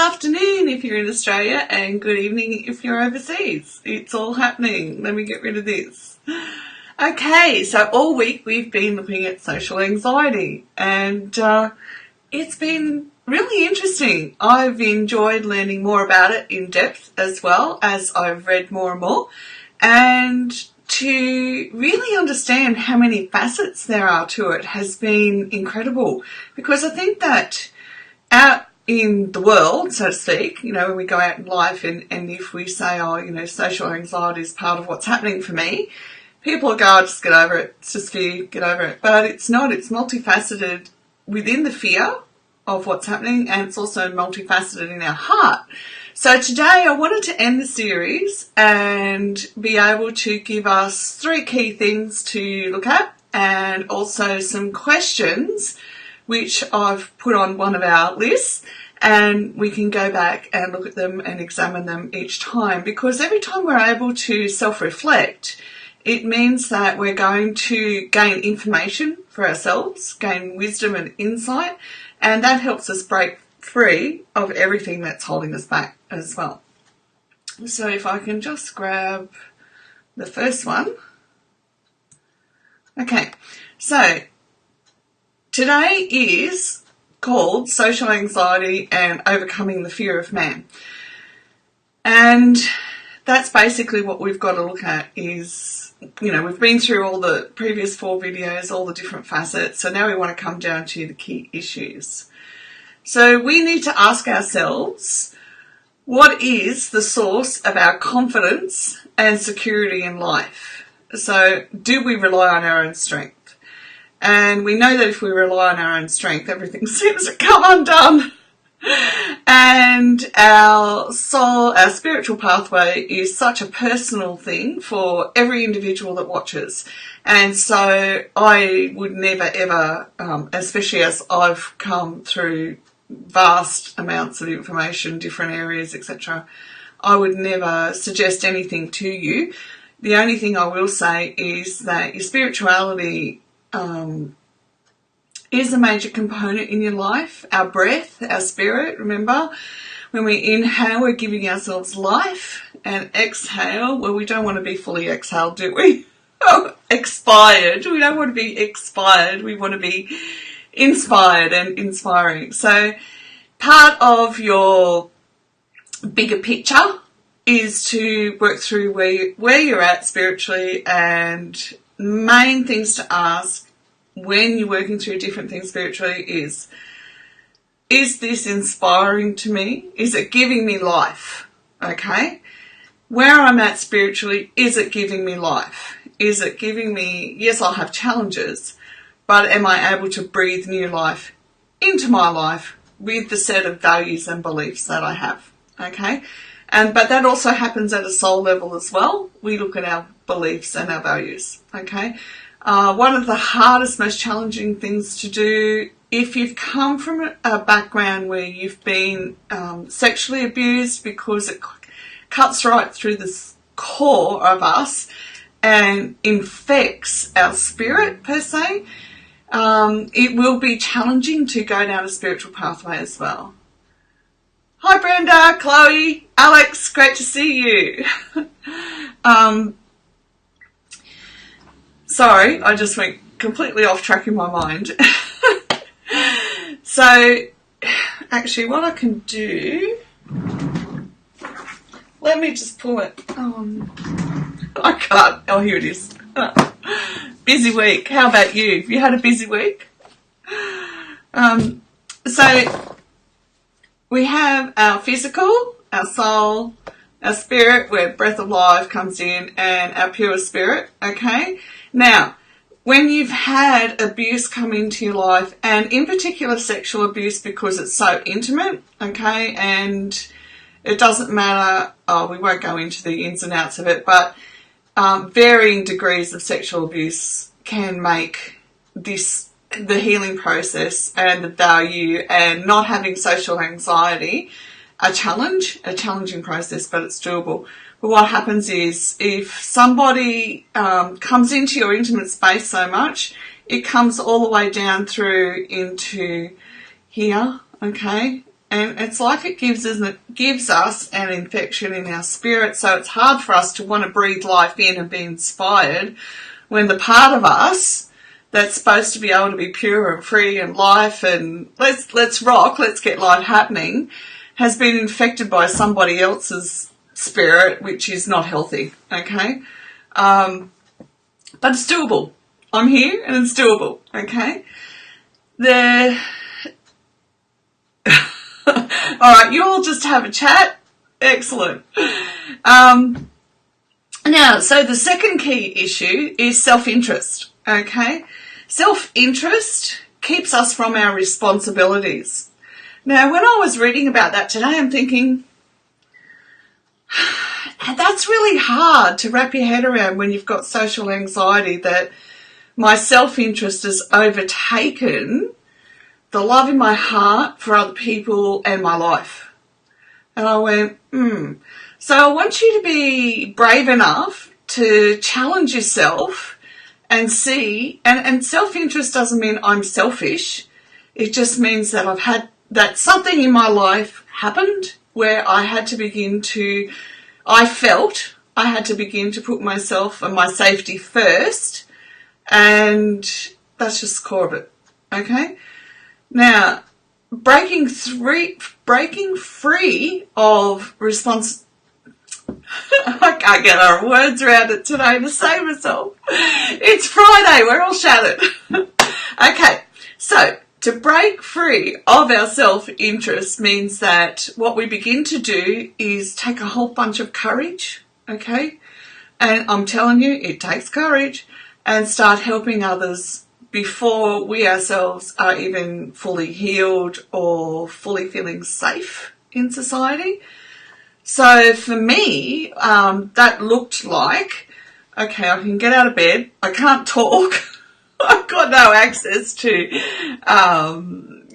afternoon if you're in Australia and good evening if you're overseas. It's all happening. Let me get rid of this. Okay, so all week we've been looking at social anxiety and it's been really interesting. I've enjoyed learning more about it in depth as well as I've read more and more, and to really understand how many facets there are to it has been incredible, because I think that out in the world, so to speak, when we go out in life and if we say, social anxiety is part of what's happening for me, people will go, just get over it, it's just fear, get over it. But it's not, it's multifaceted within the fear of what's happening, and it's also multifaceted in our heart. So today I wanted to end the series and be able to give us 3 key things to look at, and also some questions which I've put on one of our lists, and we can go back and look at them and examine them each time, because every time we're able to self-reflect, it means that we're going to gain information for ourselves, gain wisdom and insight, and that helps us break free of everything that's holding us back as well. So if I can just grab the first one. Okay, so today is called Social Anxiety and Overcoming the Fear of Man. And that's basically what we've got to look at is, we've been through all the previous 4 videos, all the different facets, so now we want to come down to the key issues. So we need to ask ourselves, what is the source of our confidence and security in life? So do we rely on our own strength? And we know that if we rely on our own strength, everything seems to come undone. And our soul, our spiritual pathway is such a personal thing for every individual that watches. And so I would never ever, especially as I've come through vast amounts of information, different areas, etc., I would never suggest anything to you. The only thing I will say is that your spirituality is a major component in your life. Our breath, our spirit, remember, when we inhale, we're giving ourselves life, and exhale, well, we don't want to be fully exhaled, do we? Expired. We don't want to be expired. We want to be inspired and inspiring. So part of your bigger picture is to work through where you're at spiritually, and main things to ask when you're working through different things spiritually is this inspiring to me? Is it giving me life? Okay? Where I'm at spiritually, is it giving me life? Is it giving me, yes, I'll have challenges, but am I able to breathe new life into my life with the set of values and beliefs that I have? Okay? But that also happens at a soul level as well. We look at our beliefs and our values. Okay? One of the hardest, most challenging things to do, if you've come from a background where you've been sexually abused, because it cuts right through the core of us and infects our spirit per se, it will be challenging to go down a spiritual pathway as well. Hi Brenda, Chloe, Alex, great to see you. Sorry, I just went completely off track in my mind. So, actually what I can do, let me just pull it. I can't. Oh, here it is. Busy week. How about you? Have you had a busy week? So, we have our physical, our soul, our spirit, where breath of life comes in, and our pure spirit, okay? Now, when you've had abuse come into your life, and in particular sexual abuse, because it's so intimate, okay, and it doesn't matter, we won't go into the ins and outs of it, but varying degrees of sexual abuse can make the healing process and the value and not having social anxiety a challenging process, but it's doable. But what happens is, if somebody comes into your intimate space so much, it comes all the way down through into here, okay? And it's like it gives us an infection in our spirit, so it's hard for us to want to breathe life in and be inspired when the part of us that's supposed to be able to be pure and free and life and let's rock, let's get life happening, has been infected by somebody else's spirit, which is not healthy, okay? But it's doable. I'm here and it's doable, okay? All right, you all just have a chat. Excellent. Now, so the second key issue is self-interest, okay? Self-interest keeps us from our responsibilities. Now, when I was reading about that today, I'm thinking, that's really hard to wrap your head around when you've got social anxiety, that my self-interest has overtaken the love in my heart for other people and my life. And I went, So I want you to be brave enough to challenge yourself and see, and self-interest doesn't mean I'm selfish. It just means that I've had that something in my life happened where I felt I had to begin to put myself and my safety first, and that's just the core of it, okay? Now, breaking free of I can't get our words around it today to save myself. It's Friday, we're all shattered. Okay, so to break free of our self-interest means that what we begin to do is take a whole bunch of courage, okay? And I'm telling you, it takes courage, and start helping others before we ourselves are even fully healed or fully feeling safe in society. So for me, that looked like, okay, I can get out of bed, I can't talk, I've got no access to,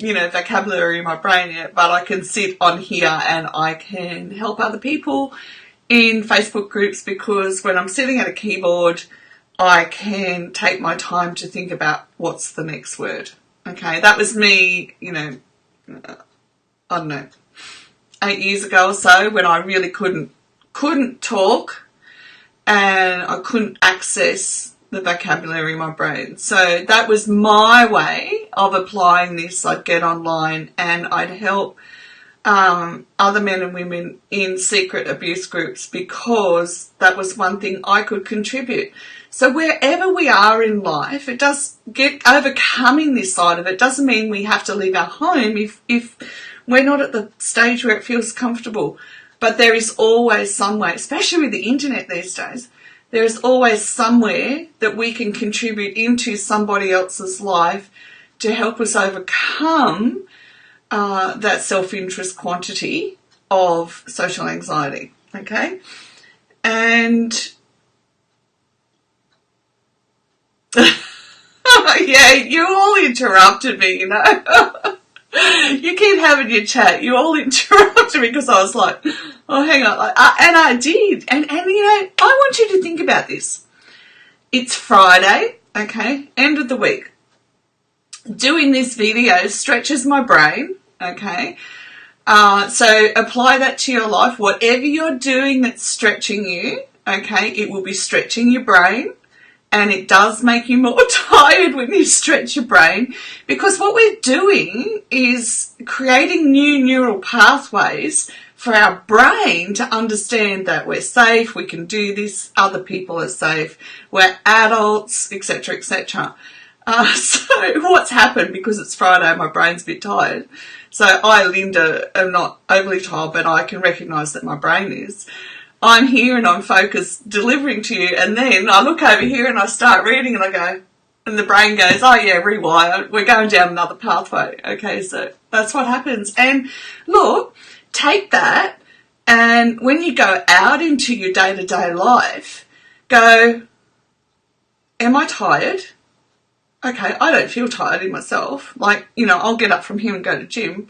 vocabulary in my brain yet, but I can sit on here and I can help other people in Facebook groups, because when I'm sitting at a keyboard, I can take my time to think about what's the next word. Okay, that was me, I don't know, 8 years ago or so, when I really couldn't talk and I couldn't access the vocabulary in my brain. So that was my way of applying this. I'd get online and I'd help other men and women in secret abuse groups, because that was one thing I could contribute. So wherever we are in life, it does get overcoming this side of it. Doesn't mean we have to leave our home if we're not at the stage where it feels comfortable. But there is always some way, especially with the internet these days, there is always somewhere that we can contribute into somebody else's life to help us overcome that self-interest quantity of social anxiety, okay? And yeah, you all interrupted me, You keep having your chat. You all interrupted me because I was like, oh, hang on. And I did. And I want you to think about this. It's Friday, okay, end of the week. Doing this video stretches my brain, okay? So apply that to your life. Whatever you're doing that's stretching you, okay, it will be stretching your brain. And it does make you more tired when you stretch your brain, because what we're doing is creating new neural pathways for our brain to understand that we're safe, we can do this, other people are safe, we're adults, etc., etc. So what's happened, because it's Friday, my brain's a bit tired. So I, Linda, am not overly tired, but I can recognise that my brain is. I'm here and I'm focused delivering to you, and then I look over here and I start reading and I go, and the brain goes, oh yeah, rewire, we're going down another pathway. Okay, so that's what happens. And look, take that, and when you go out into your day-to-day life, go, am I tired? Okay, I don't feel tired in myself. Like, I'll get up from here and go to gym,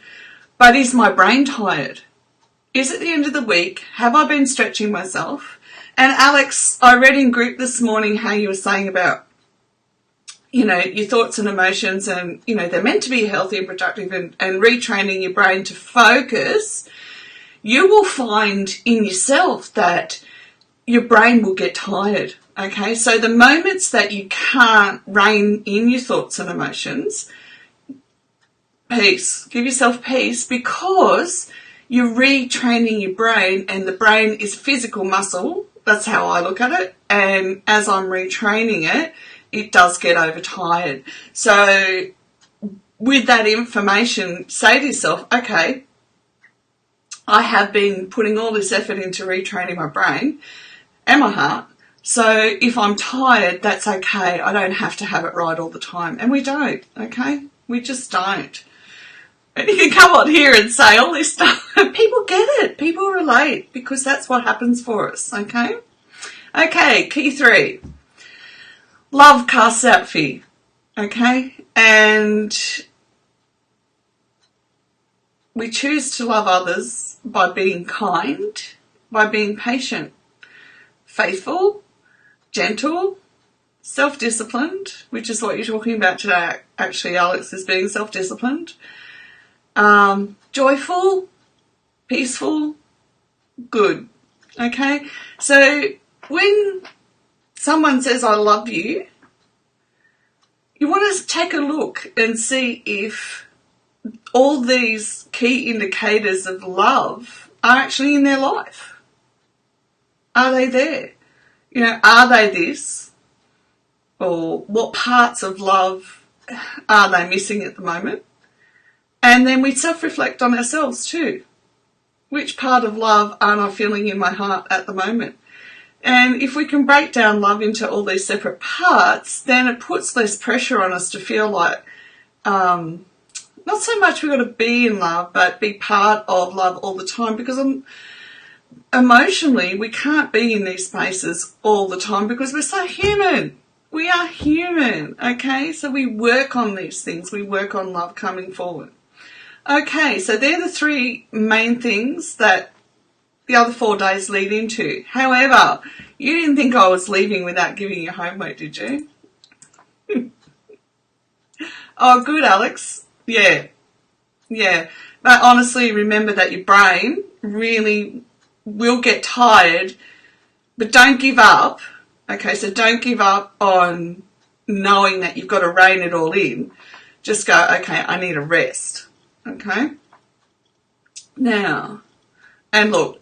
but is my brain tired? Is it the end of the week? Have I been stretching myself? And Alex, I read in group this morning how you were saying about your thoughts and emotions, and, they're meant to be healthy and productive, and retraining your brain to focus, you will find in yourself that your brain will get tired, okay? So the moments that you can't rein in your thoughts and emotions, peace. Give yourself peace, because you're retraining your brain, and the brain is physical muscle. That's how I look at it. And as I'm retraining it, it does get overtired. So with that information, say to yourself, okay, I have been putting all this effort into retraining my brain and my heart. So if I'm tired, that's okay. I don't have to have it right all the time. And we don't, okay? We just don't. And you can come on here and say all this stuff. People get it. People relate, because that's what happens for us, okay? Okay, key 3. Love casts out fear, okay? And we choose to love others by being kind, by being patient, faithful, gentle, self-disciplined, which is what you're talking about today, actually, Alex, is being self-disciplined, joyful, peaceful, good, okay? So when someone says, I love you, you want to take a look and see if all these key indicators of love are actually in their life. Are they there? Are they this? Or what parts of love are they missing at the moment? And then we self-reflect on ourselves too. Which part of love aren't I feeling in my heart at the moment? And if we can break down love into all these separate parts, then it puts less pressure on us to feel like, not so much we've got to be in love, but be part of love all the time, because emotionally we can't be in these spaces all the time because we're so human. We are human, okay? So we work on these things. We work on love coming forward. Okay, so they're the 3 main things that the other 4 days lead into. However, you didn't think I was leaving without giving you homework, did you? Oh, good, Alex. Yeah. But honestly, remember that your brain really will get tired, but don't give up. Okay, so don't give up on knowing that you've got to rein it all in. Just go, okay, I need a rest. Okay? Now, and look,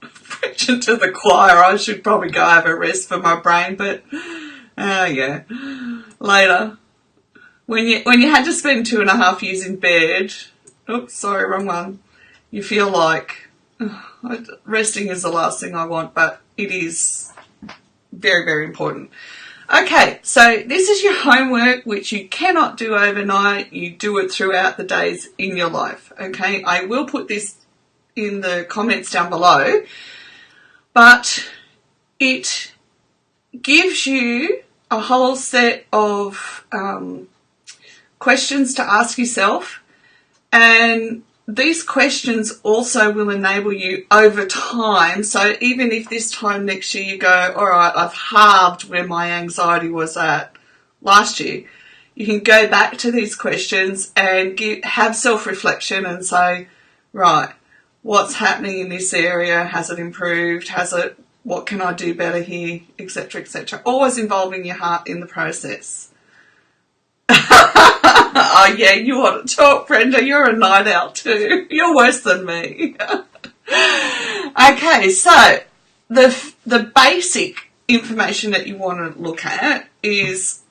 preaching to the choir, I should probably go have a rest for my brain, but, yeah, later. When you had to spend 2.5 years in bed, oops, sorry, wrong one, you feel like resting is the last thing I want, but it is very, very important. Okay, so this is your homework, which you cannot do overnight. You do it throughout the days in your life, okay? I will put this in the comments down below, but it gives you a whole set of questions to ask yourself, and these questions also will enable you over time. So even if this time next year you go, all right, I've halved where my anxiety was at last year, you can go back to these questions and have self-reflection and say, right, what's happening in this area? Has it improved? What can I do better here? Etc., etc. Always involving your heart in the process. Oh yeah, you want to talk, Brenda? You're a night owl too. You're worse than me. Okay, so the basic information that you want to look at is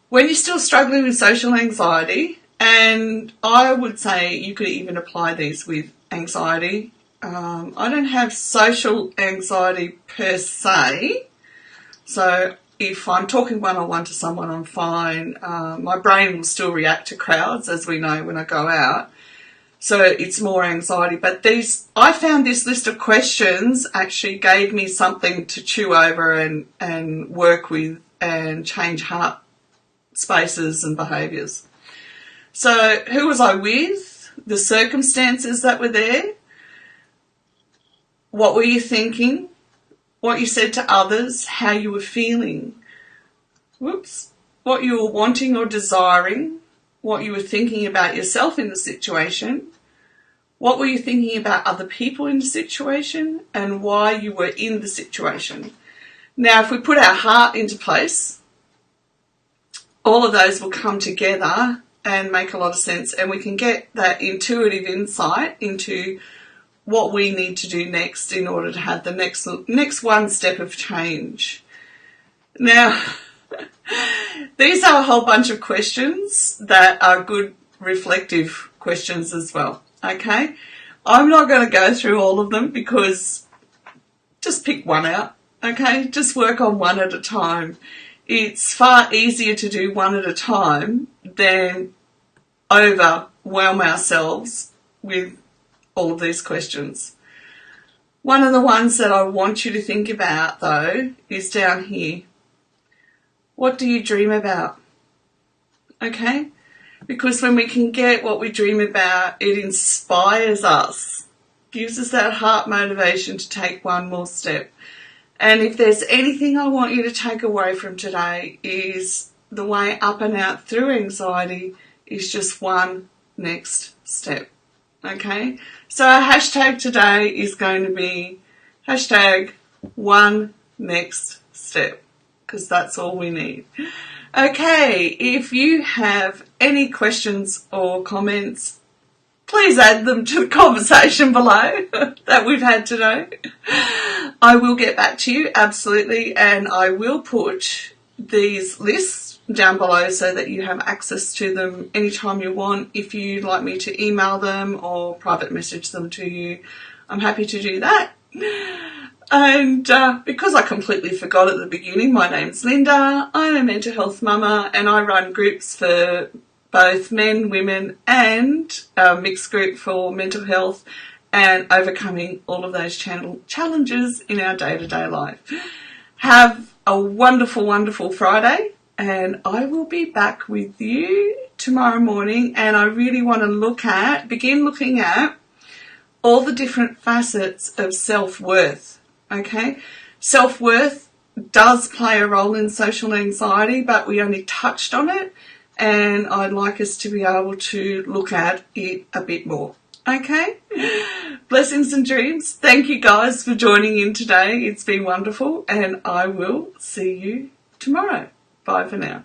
when you're still struggling with social anxiety, and I would say you could even apply these with anxiety. I don't have social anxiety per se, so if I'm talking one-on-one to someone, I'm fine. My brain will still react to crowds, as we know, when I go out. So it's more anxiety. But I found this list of questions actually gave me something to chew over and work with and change heart spaces and behaviours. So who was I with? The circumstances that were there? What were you thinking? What you said to others? How you were feeling? what you were wanting or desiring, what you were thinking about yourself in the situation, what were you thinking about other people in the situation, and why you were in the situation. Now, if we put our heart into place, all of those will come together and make a lot of sense, and we can get that intuitive insight into what we need to do next in order to have the next one step of change. Now, these are a whole bunch of questions that are good reflective questions as well, okay? I'm not going to go through all of them because just pick one out, okay? Just work on one at a time. It's far easier to do one at a time than overwhelm ourselves with all of these questions. One of the ones that I want you to think about, though, is down here. What do you dream about? Okay? Because when we can get what we dream about, it inspires us, gives us that heart motivation to take one more step. And if there's anything I want you to take away from today, is the way up and out through anxiety is just one next step. Okay? So our hashtag today is going to be hashtag one next step, because that's all we need. Okay, if you have any questions or comments, please add them to the conversation below that we've had today. I will get back to you, absolutely, and I will put these lists down below so that you have access to them anytime you want. If you'd like me to email them or private message them to you, I'm happy to do that. And because I completely forgot at the beginning, my name's Linda. I'm a mental health mama, and I run groups for both men, women, and a mixed group for mental health and overcoming all of those challenges in our day-to-day life. Have a wonderful, wonderful Friday, and I will be back with you tomorrow morning, and I really want to begin looking at all the different facets of self-worth. Okay, self-worth does play a role in social anxiety, but we only touched on it, and I'd like us to be able to look at it a bit more. Okay, blessings and dreams. Thank you guys for joining in today. It's been wonderful, and I will see you tomorrow. Bye for now.